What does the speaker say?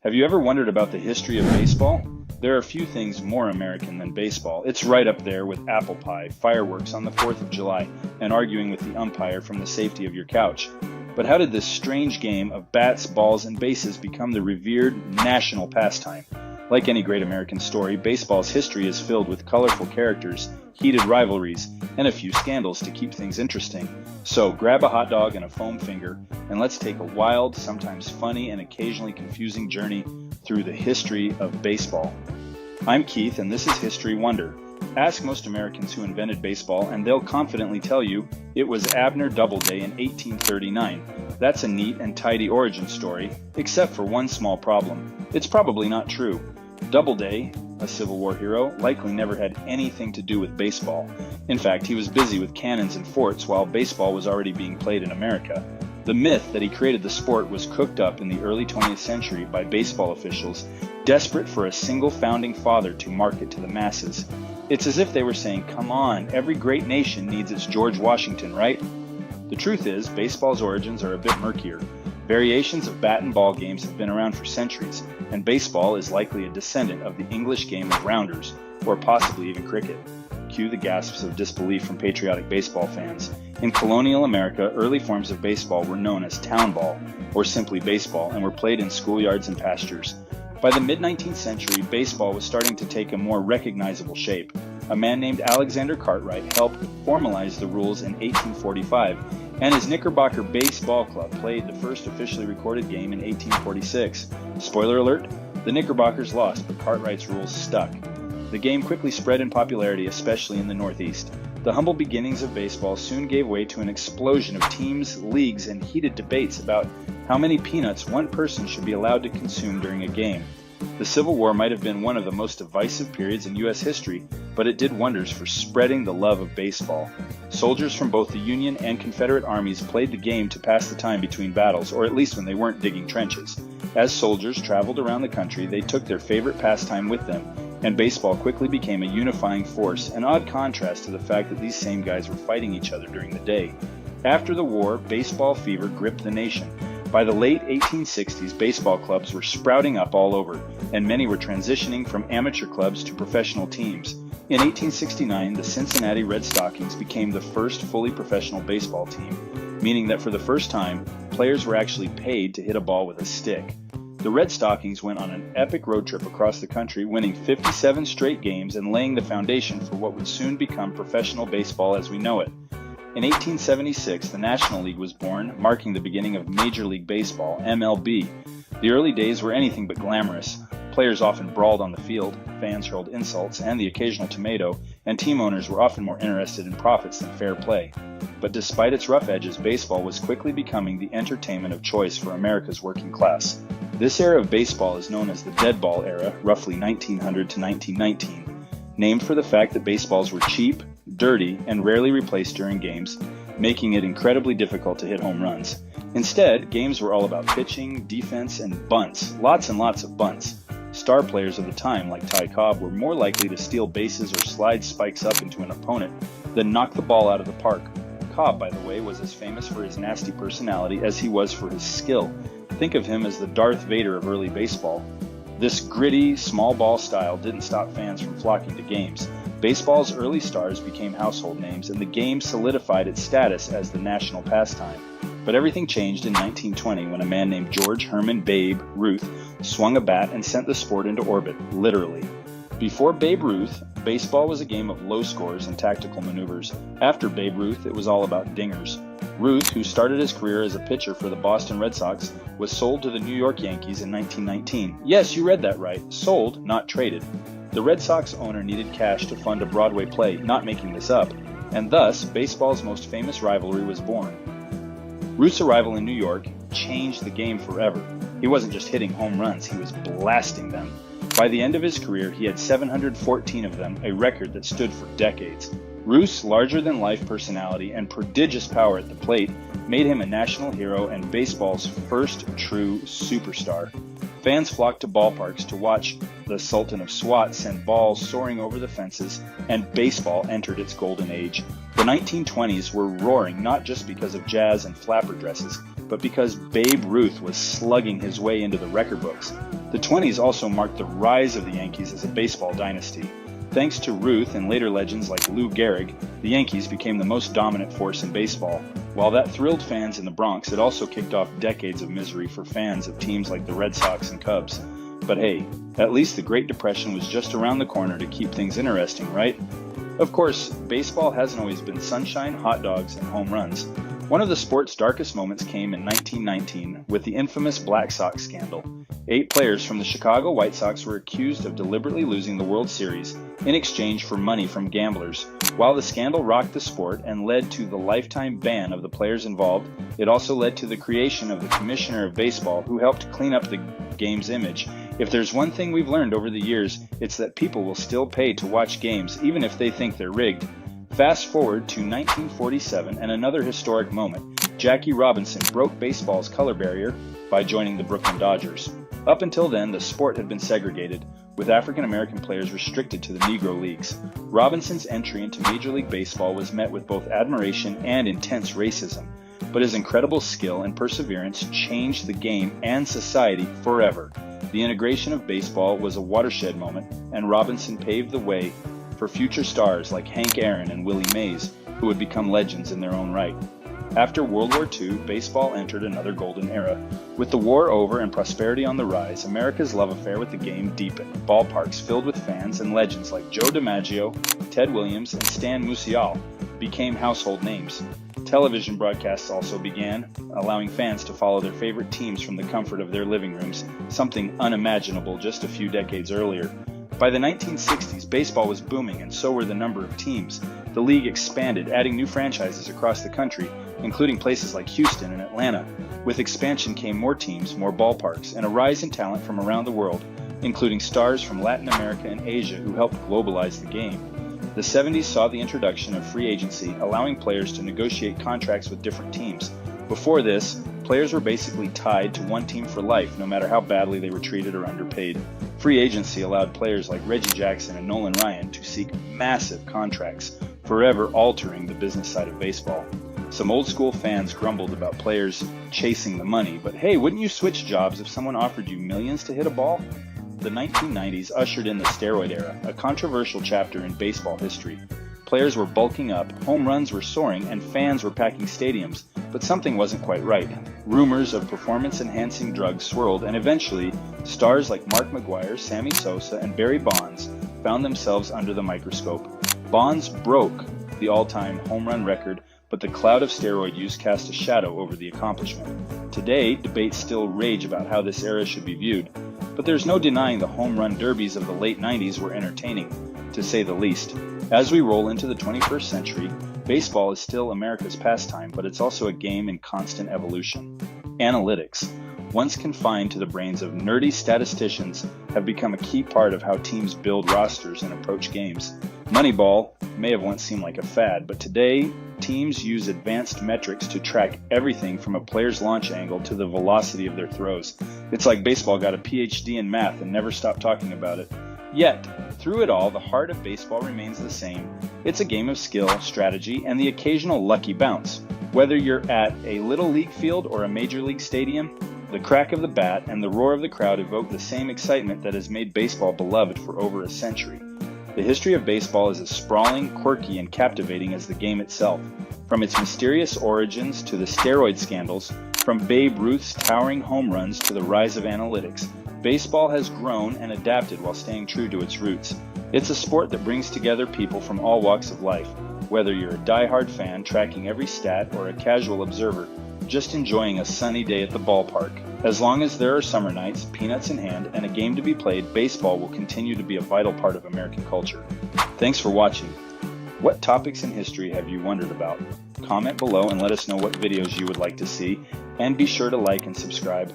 Have you ever wondered about the history of baseball? There are few things more American than baseball. It's right up there with apple pie, fireworks on the 4th of July, and arguing with the umpire from the safety of your couch. But how did this strange game of bats, balls, and bases become the revered national pastime? Like any great American story, baseball's history is filled with colorful characters, heated rivalries, and a few scandals to keep things interesting. So grab a hot dog and a foam finger, and let's take a wild, sometimes funny, and occasionally confusing journey through the history of baseball. I'm Keith, and this is History Wonder. Ask most Americans who invented baseball, and they'll confidently tell you it was Abner Doubleday in 1839. That's a neat and tidy origin story, except for one small problem. It's probably not true. Doubleday, a Civil War hero, likely never had anything to do with baseball. In fact, he was busy with cannons and forts while baseball was already being played in America. The myth that he created the sport was cooked up in the early 20th century by baseball officials, desperate for a single founding father to market to the masses. It's as if they were saying, come on, every great nation needs its George Washington, right? The truth is, baseball's origins are a bit murkier. Variations of bat and ball games have been around for centuries, and baseball is likely a descendant of the English game of rounders, or possibly even cricket. Cue the gasps of disbelief from patriotic baseball fans. In colonial America, early forms of baseball were known as town ball, or simply baseball, and were played in schoolyards and pastures. By the mid-19th century, baseball was starting to take a more recognizable shape. A man named Alexander Cartwright helped formalize the rules in 1845, and his Knickerbocker Baseball Club played the first officially recorded game in 1846. Spoiler alert, the Knickerbockers lost, but Cartwright's rules stuck. The game quickly spread in popularity, especially in the Northeast. The humble beginnings of baseball soon gave way to an explosion of teams, leagues, and heated debates about how many peanuts one person should be allowed to consume during a game. The Civil War might have been one of the most divisive periods in U.S. history, but it did wonders for spreading the love of baseball. Soldiers from both the Union and Confederate armies played the game to pass the time between battles, or at least when they weren't digging trenches. As soldiers traveled around the country, they took their favorite pastime with them, and baseball quickly became a unifying force, an odd contrast to the fact that these same guys were fighting each other during the day. After the war, baseball fever gripped the nation. By the late 1860s, baseball clubs were sprouting up all over, and many were transitioning from amateur clubs to professional teams. In 1869, the Cincinnati Red Stockings became the first fully professional baseball team, meaning that for the first time, players were actually paid to hit a ball with a stick. The Red Stockings went on an epic road trip across the country, winning 57 straight games and laying the foundation for what would soon become professional baseball as we know it. In 1876, the National League was born, marking the beginning of Major League Baseball, MLB. The early days were anything but glamorous. Players often brawled on the field, fans hurled insults and the occasional tomato, and team owners were often more interested in profits than fair play. But despite its rough edges, baseball was quickly becoming the entertainment of choice for America's working class. This era of baseball is known as the dead ball era, roughly 1900 to 1919, named for the fact that baseballs were cheap, dirty, and rarely replaced during games, making it incredibly difficult to hit home runs. Instead, games were all about pitching, defense, and bunts, lots and lots of bunts. Star players of the time, like Tai Cobb, were more likely to steal bases or slide spikes up into an opponent than knock the ball out of the park. Cobb, by the way, was as famous for his nasty personality as he was for his skill. Think of him as the Darth Vader of early baseball. This gritty, small ball style didn't stop fans from flocking to games. Baseball's early stars became household names, and the game solidified its status as the national pastime. But everything changed in 1920 when a man named George Herman Babe Ruth swung a bat and sent the sport into orbit, literally. Before Babe Ruth, baseball was a game of low scores and tactical maneuvers. After Babe Ruth, it was all about dingers. Ruth, who started his career as a pitcher for the Boston Red Sox, was sold to the New York Yankees in 1919. Yes, you read that right. Sold, not traded. The Red Sox owner needed cash to fund a Broadway play, not making this up, and thus, baseball's most famous rivalry was born. Ruth's arrival in New York changed the game forever. He wasn't just hitting home runs, he was blasting them. By the end of his career, he had 714 of them, a record that stood for decades. Ruth's larger-than-life personality and prodigious power at the plate made him a national hero and baseball's first true superstar. Fans flocked to ballparks to watch the Sultan of SWAT send balls soaring over the fences, and baseball entered its golden age. The 1920s were roaring not just because of jazz and flapper dresses, but because Babe Ruth was slugging his way into the record books. The 20s also marked the rise of the Yankees as a baseball dynasty. Thanks to Ruth and later legends like Lou Gehrig, the Yankees became the most dominant force in baseball. While that thrilled fans in the Bronx, it also kicked off decades of misery for fans of teams like the Red Sox and Cubs. But hey, at least the Great Depression was just around the corner to keep things interesting, right? Of course, baseball hasn't always been sunshine, hot dogs, and home runs. One of the sport's darkest moments came in 1919 with the infamous Black Sox scandal. 8 players from the Chicago White Sox were accused of deliberately losing the World Series in exchange for money from gamblers. While the scandal rocked the sport and led to the lifetime ban of the players involved, it also led to the creation of the Commissioner of Baseball, who helped clean up the game's image. If there's one thing we've learned over the years, it's that people will still pay to watch games, even if they think they're rigged. Fast forward to 1947 and another historic moment. Jackie Robinson broke baseball's color barrier by joining the Brooklyn Dodgers. Up until then, the sport had been segregated, with African American players restricted to the Negro Leagues. Robinson's entry into Major League Baseball was met with both admiration and intense racism, but his incredible skill and perseverance changed the game and society forever. The integration of baseball was a watershed moment, and Robinson paved the way for future stars like Hank Aaron and Willie Mays, who would become legends in their own right. After World War II, baseball entered another golden era. With the war over and prosperity on the rise, America's love affair with the game deepened. Ballparks filled with fans and legends like Joe DiMaggio, Ted Williams, and Stan Musial became household names. Television broadcasts also began, allowing fans to follow their favorite teams from the comfort of their living rooms, something unimaginable just a few decades earlier. By the 1960s, baseball was booming, and so were the number of teams. The league expanded, adding new franchises across the country, including places like Houston and Atlanta. With expansion came more teams, more ballparks, and a rise in talent from around the world, including stars from Latin America and Asia who helped globalize the game. The 70s saw the introduction of free agency, allowing players to negotiate contracts with different teams. Before this, players were basically tied to one team for life, no matter how badly they were treated or underpaid. Free agency allowed players like Reggie Jackson and Nolan Ryan to seek massive contracts, forever altering the business side of baseball. Some old school fans grumbled about players chasing the money, but hey, wouldn't you switch jobs if someone offered you millions to hit a ball? The 1990s ushered in the steroid era, a controversial chapter in baseball history. Players were bulking up, home runs were soaring, and fans were packing stadiums, but something wasn't quite right. Rumors of performance-enhancing drugs swirled, and eventually, stars like Mark McGwire, Sammy Sosa, and Barry Bonds found themselves under the microscope. Bonds broke the all-time home run record, but the cloud of steroid use cast a shadow over the accomplishment. Today, debates still rage about how this era should be viewed, but there's no denying the home run derbies of the late 90s were entertaining, to say the least. As we roll into the 21st century, baseball is still America's pastime, but it's also a game in constant evolution. Analytics, once confined to the brains of nerdy statisticians, have become a key part of how teams build rosters and approach games. Moneyball may have once seemed like a fad, but today, teams use advanced metrics to track everything from a player's launch angle to the velocity of their throws. It's like baseball got a PhD in math and never stopped talking about it. Yet, through it all, the heart of baseball remains the same. It's a game of skill, strategy, and the occasional lucky bounce. Whether you're at a little league field or a major league stadium, the crack of the bat and the roar of the crowd evoke the same excitement that has made baseball beloved for over a century. The history of baseball is as sprawling, quirky, and captivating as the game itself. From its mysterious origins to the steroid scandals, from Babe Ruth's towering home runs to the rise of analytics, baseball has grown and adapted while staying true to its roots. It's a sport that brings together people from all walks of life, whether you're a die-hard fan tracking every stat or a casual observer just enjoying a sunny day at the ballpark. As long as there are summer nights, peanuts in hand, and a game to be played, baseball will continue to be a vital part of American culture. Thanks for watching. What topics in history have you wondered about? Comment below and let us know what videos you would like to see, and be sure to like and subscribe.